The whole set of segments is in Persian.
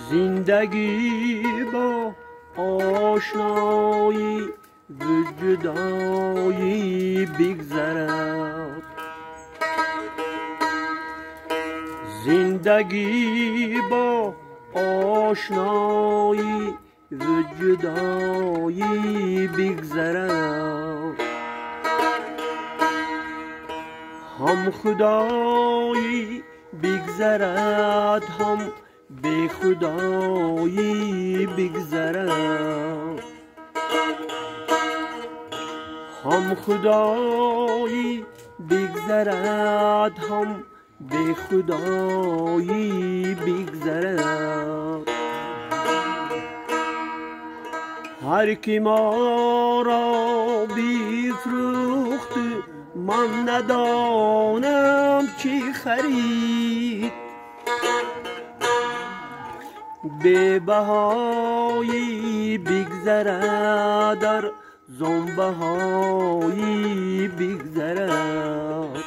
زندگی با آشنایی و جدایی بگذرد، زندگی با آشنایی و جدایی بگذرد. هم خدایی بگذرد، هم به خدایی بگذرد، هم خدایی بگذرد، هم به خدایی بگذرد. هر کی ما را بفروخت من ندانم چی خرید، به بهایی بگذرد در زنبهایی بگذرد،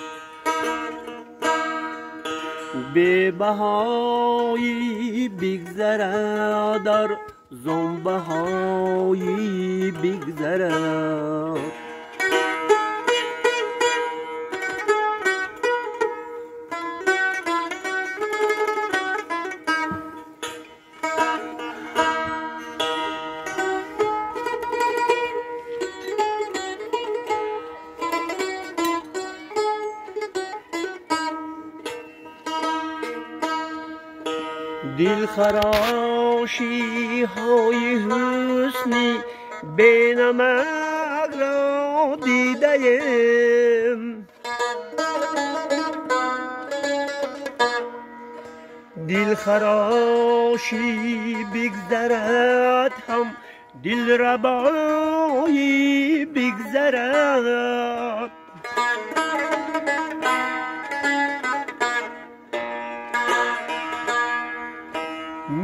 به بهایی بگذرد در زنبهایی بگذرد. دل خراشی های حسنی به نمک را دیدیم، دل خراشی بگذرد، هم دل ربایی بگذرد.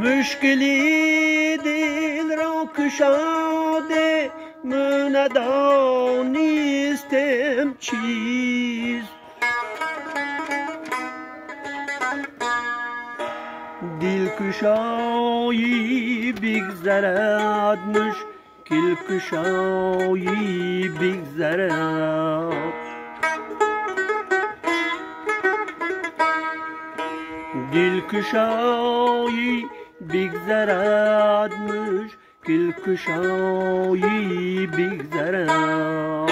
مشکلی دل را کشاده من ندانستم چیست، دل کشایی بگذرد، مشکل کشایی بگذرد، دل کشایی بگذرد، مشکل کشایی بگذرد.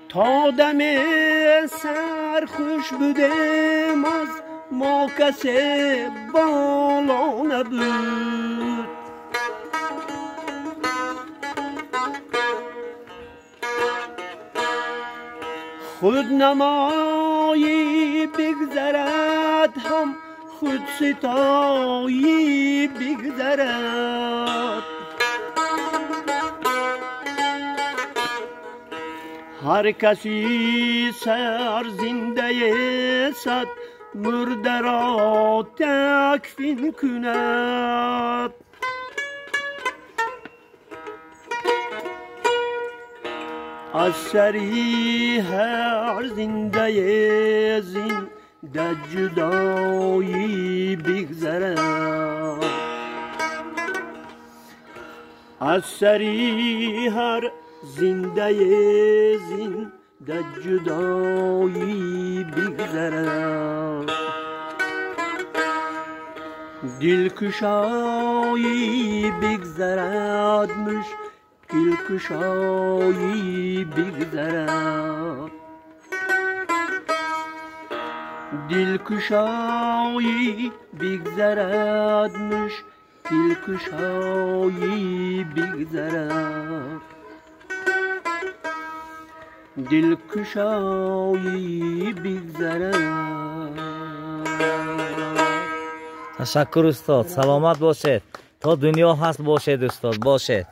تا دم سرخوش بودم از ما کسی بالا نبود، خود نمایی بگذرد، هم خود ستایی بگذرد. هر کسی سر زنده صد مرده را تکفین کند، از سری هر زنده زنده جدایی بگذرد، از سری هر زنده جدایی بگذرد. دل کشایی بگذرد، مشکل کشایی بگذرد، دل کشایی بگذرد، مشکل کشایی بگذرد، دل کشایی بگذرد. تشکر استاد، سلامت باشید، تا دنیا هست باشید استاد، باشید.